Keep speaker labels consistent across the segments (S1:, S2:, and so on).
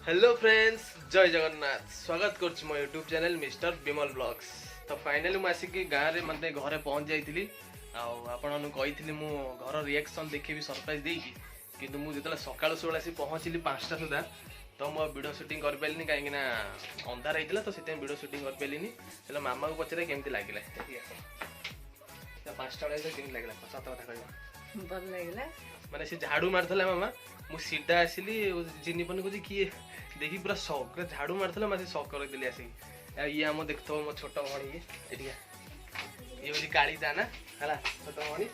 S1: Hello friends, जय जगन्नाथ। स्वागत कर मो YouTube channel mister Bimal blogs. तो फाइनाली मुझे आसिक गाँव में मतलब घरे पहुँच जाइली। आपन कही मु घर रिएक्शन देखी सरप्राइज देकी कि मुझे जो सकाल सूला आसी पहुँचली 5टा सुधा तो मो वीडियो शूटिंग कर पारे कहीं अंधार होता तो वीडियो शूटिंग कर पारे। मामा को पचारे केमती लगे 5टा बेले केमती लगे सत कथा कह
S2: भल लगे
S1: माने सी झाड़ू मारथला मामा मु सीधा आसिली चिनी पनी को किए देखी पूरा शौक झाड़ू मारथला मैं शौक कर देली आसी ये आम देखो मो छोट भणी ये हूँ काली ता ना है छोट भणी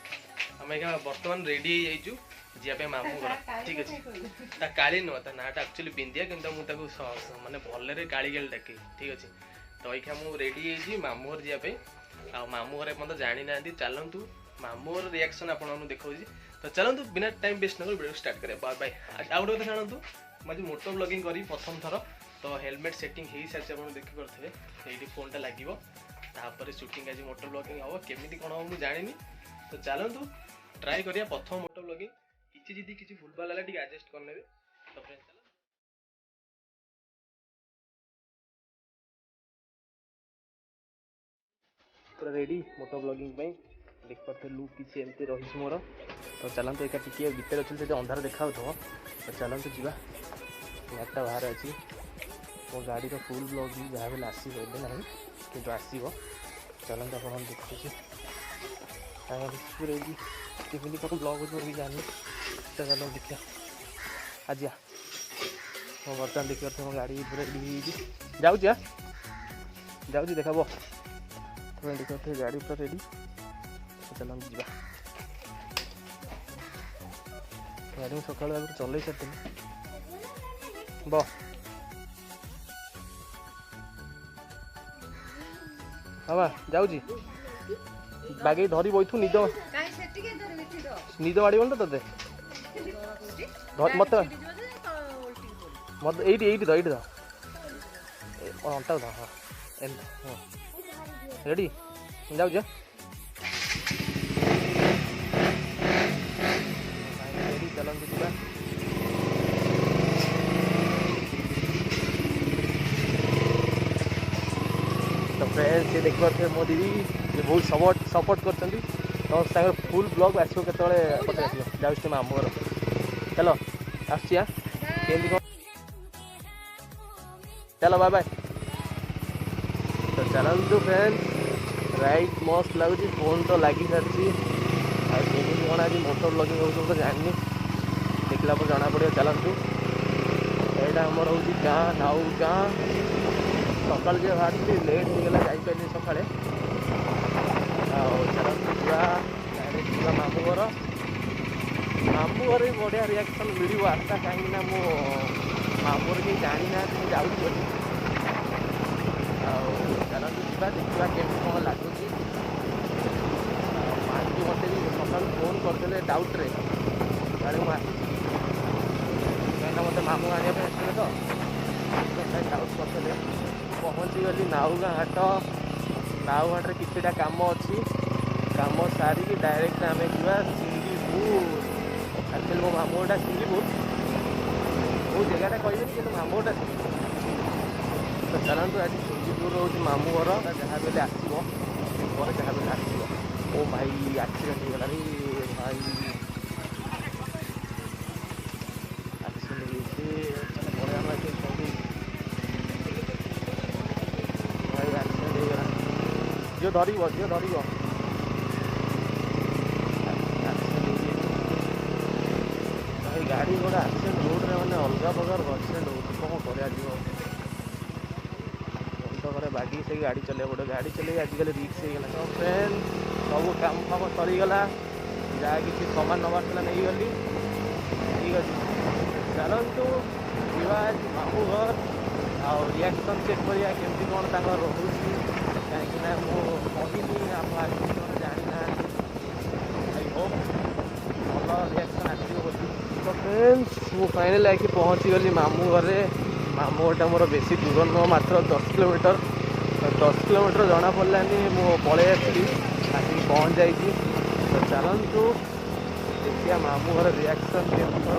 S1: आम क्या बर्तमान रेडी हो जापे मामू घर ठीक अच्छे काली नुह ता नाटा एक्चुअली बिंदिया कि मानने भलरे काली काली डाके ठीक अच्छे। तो ये मुझे रेडी हो मामू घर जापे मामू घर मतलब जानी ना चलतु मामू घर रिएक्शन आपको देखा। तो चलतु बिना टाइम वेस्ट न वीडियो स्टार्ट करें। Bye bye. आउ गोटे कथा जानतु मुझे मोटो ब्लॉगिंग करी प्रथम थर तो हेलमेट सेटिंग हो सारी आप देखी पारे ये फोनटा लगे तापर शूटिंग आज मोटो ब्लॉगिंग हम केमी कौन हम मुझे जानी। तो चलतु ट्राए करिया प्रथम मोटो ब्लॉगिंग किसी जी किसी भूल भाल है एडजस्ट करने। तो फ्रेंड्स चलो पूरा रेडी मोटो ब्लॉगिंग देख पारे लुक किसी एमती रही मोर। तो चलतु एक टिके भितर अच्छे से अंधार देखा तो चलतु जी गाड़ीटा बाहर अच्छी मो गाड़ी फुल ब्लॉगिंग जहाँ भी आसो ना कि आसो चलते आप देखुचे केमी कौन ब्लॉग हो जानी। तो चल देखिए आज मो बर्तमान देख पारे मो गाड़ी पूरा रेडी जाऊँ जाऊँ देखा देख पारे गाड़ी पूरा रेडी। चल जा गाड़ी सका चल सारी बाबा जाऊँगी बागे धरी बैठू निद निद बाड़ तो ते मत मत ये अंटा हाँ रेडी जाऊ चलते जा तो फ्रेंड्स ये देख पारे मो दीदी ये बहुत सपोर्ट कर फुल ब्लॉग आसो के पता जाऊँ मामू घर चलो आसुआ चलो बाय बाय। तो चलते फ्रेंड्स राइट मस्त लगुच फोन तो लगी सारी कौन आज मोटर ब्लॉगिंग हो तो जानी देखला पर जना पड़े। चलतु यहाँ आमर हूँ गाँ नाउ गाँ सका जो बाहरी लेट होगा जापारे सका चलतु जा मामू घर मामू घर बढ़िया रिएक्शन मिल आशा कहीं मो मामू घर कहीं जानी ना जाऊँ चलतु जा देखा केमी कौन लगुच मत भी सका फोन करदे डाउट्रे गाड़ी मुझे कहीं मत मामू आने आसते तो डाउट करते पहुँची गली नाउगाँ हाट नाउघाटे किटा कम अच्छी कम सारिकी डायरेक्ट आम जा सिंगीपुर। एक्चुअली मो मामूटा सिंगीपुर वो जगह कह कि मामूटा तो चलतु आज सिंगीपुर हूँ मामू घर जहाँ बेले आसो जहाँ बेले आसो। ओ भाई एक्सीडेंट हो गला भाई झील धर गाड़ी गोटे एक्सीडेंट रोड्रे मैंने अलग प्रकार एक्सीडेंट हो कौन कर बागी से गाड़ी चल पड़े गाड़ी चल आजिकल रिक्स होगा। तो फ्रेंड सब काम फाम सरीगला जहाँ कि सामान नबार नहीं गली ठीक अच्छे। चलतु जा मामू घर आ रिएक्शन चेक करिया केमती कौन रोचे कहीं मुझे आप जानी ना आई होप भल रिएक्शन आसो। तो फ्रेंड्स मु फाइनल आखि पहुँची गली मामू घरे मामू घरटा मोर बेसी दूर नुह मात्र 10 किलोमीटर 10 किलोमीटर जना पड़ानी मु पलि आसली आसिक पहुँच जाइए। तो चलतु देखिए मामू घर रिएक्शन के मतलब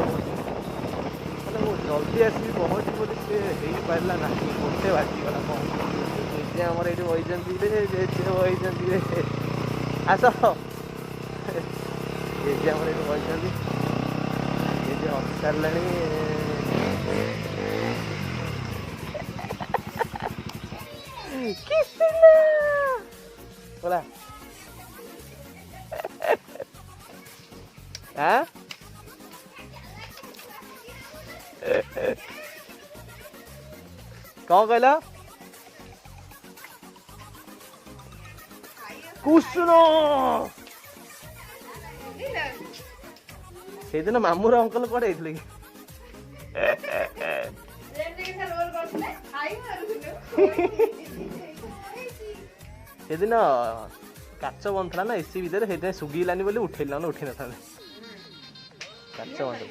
S1: वो जल्दी आसिक पहुँची बोली ହେଇପାରିଲା ନାହିଁ, ଗୋଟେ ବାଜିଗଲା କ'ଣ। ଜେଜେ ଆମର ଏଇଠି ବହିଛନ୍ତି ରେ, ଜେଜେ ବହିଛନ୍ତି ରେ, ଆସ ଜେଜେ ଆମର ଏଇଠି ବହିଛନ୍ତି, ଜେଜେ ହସି ସାରିଲାଣି। बोला हाँ कौन कहला कुसुनो से दिन मामूर अंकल कड़े सेदिन काच बंधला ना एसी भितर से सुगीलानी बोली उठेल उठे न था काच बंध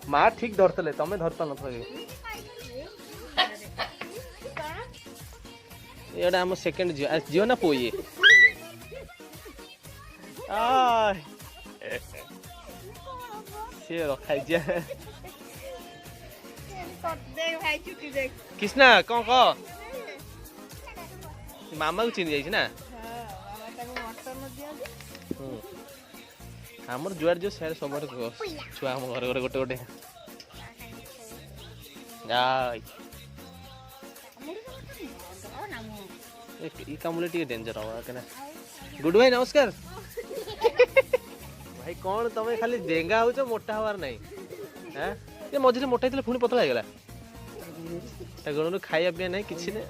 S1: माँ ठीक धरते तमें धरता न ये आम सेकेंड झील झील ना पो ये सी रखाई कृष्णा कौन कह मामा को चिन्ह जाइए ना आमर जुआर जो सर सब छुआ आम घर घर गोटे गोटे कामुले टी डेंजर हम क्या गुड भाई नमस्कार भाई कौन तुम खाली डेंगा हो मोटा हबार नहीं हाँ ये मझे मोटा होता पुणी पतला होगा गण खाया पीया नहीं किसी ने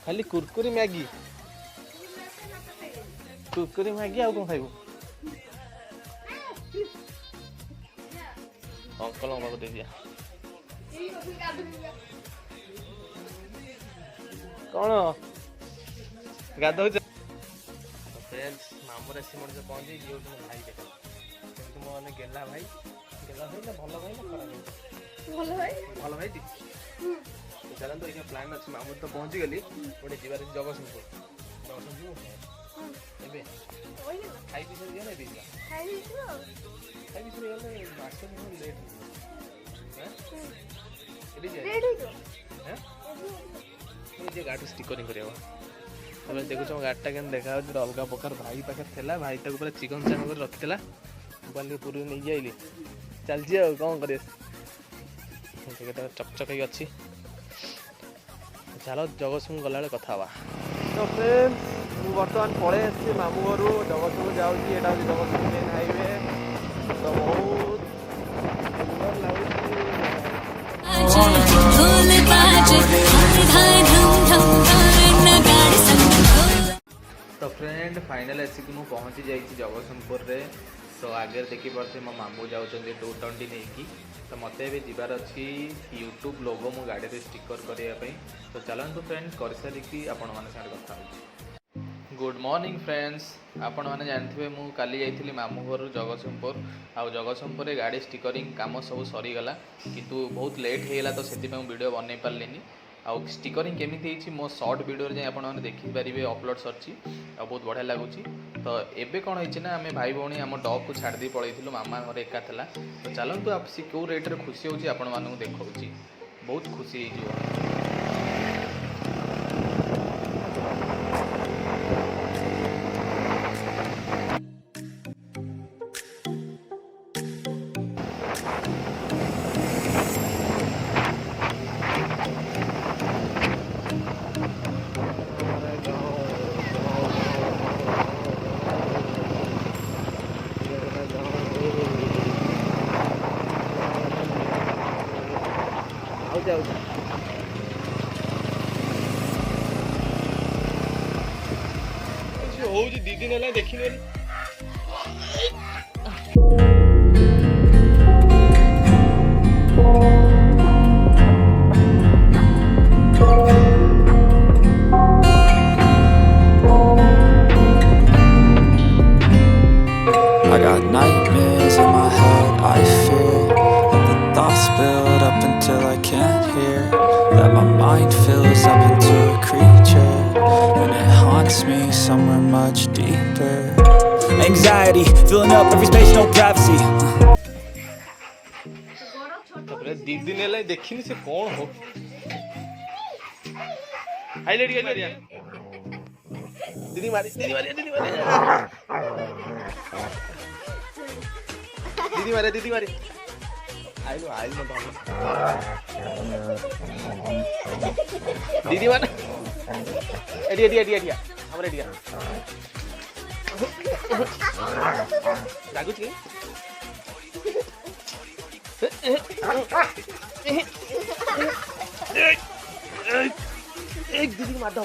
S1: खाली कुरकुरी मैगी आउ कौन खाइबू अंकल को दे दिया कौन गाधौ फ्रेंड्स मामूर आसी मोर पहुंचे ये भाई देख मो मैंने गेला भाई ना भल भाई ना खराब भाई भल भाई चलते ये प्लान अच्छे मामूर तो पहुंची गली गोटे जीवार जगतसिंहपुर खाई पी सर गया खाई पी सर लेट गाड़ी स्टिकरिंग कर देखुच गाड़ीटा के देखा अलग प्रकार भाई पाखे थेला भाई ताको पूरा चिकन चाकन कर रखिला मोबाइल पूरी नहीं जाइली चलती कौन कर चकचक अच्छी चलो जगतसिंह गला कथा तो फ्रेंड्स बर्तमान पड़े मामू घर जगतसिंह जाऊँगी यहाँ हूँ जगतसिंह मेन हाईवे तो बहुत सुंदर तो फ्रेंड फाइनल आसिक मु पहुँची जाइए जगतसिंहपुर रे तो आगे देखी पारे मो मामू जाऊँच 220 नहीं तो मत जबार अच्छी यूट्यूब लोगो मो गाड़ी में स्टिकर करने तो चलतु फ्रेंड्स कर सारिकी आपण मैंने कथा गुड मॉर्निंग फ्रेंड्स आपण मैंने जानते मु काली जाइली मामू घर जगतसिंहपुर आउ जगतसिंहपुर गाड़ी स्टिकरिंग काम सब सरीगला किंतु बहुत लेट होगा तो से वीडियो बनई पार्ली आउ स्टिकरिंग केमी मो शॉर्ट वीडियो जाए आपने देखिपारे अपलोड सरची बहुत बढ़िया लगुच तो एबे कौन होती ना आम भाई भौणी आम डग को छाड़ दी पलू मामा घर एका था तो चलतु आप सी क्यों रेट रे खुशी होची आपण मानू देखा बहुत खुशी हो दी दिन है देखी
S2: I got nightmares in my head, I fear that the thoughts build up until I can't hear, that my mind fills up into a creep me somewhere much deeper. Anxiety, filling up every space, no privacy.
S1: तापरे 2 दिन हेला देखिनी से कोन हो आइले Di Maria दीदी मारी दीदी मारी दीदी मारी दीदी मारी दीदी मारी आइलो आइलो मत दीदी मार एडी एडी एडी एडी हमरे एडी लागु छी एक दीदी मार दो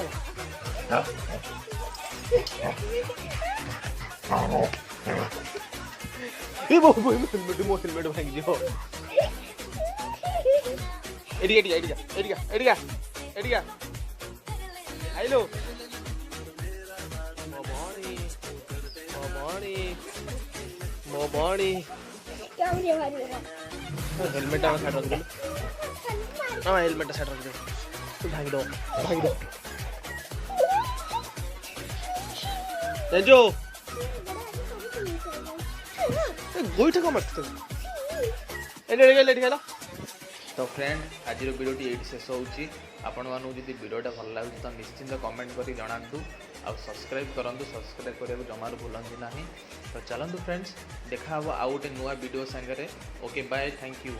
S1: ये वो हेलमेट भांग दियो एडी एडी एडी एडी एडी एडी आइलो मोबाणी
S3: क्या मुझे मारी
S1: हेलमेट आवा साइड रख दे हां हेलमेट साइड रख दे तू भाग दो तेजो गोइठा का मत एडे एडे एडे तो फ्रेंड आज वीडियो ये शेष होची आपण मानु जदि वीडियोटा भल लागु तो निश्चिंत कमेंट करी जणांतु आ सब्सक्राइब करंतु सब्सक्राइब करिया जमार भूलंतु नाही तो चलंतु फ्रेंड्स देखा हबो आ गोटे नुवा वीडियो संगे ओके बाय थैंक यू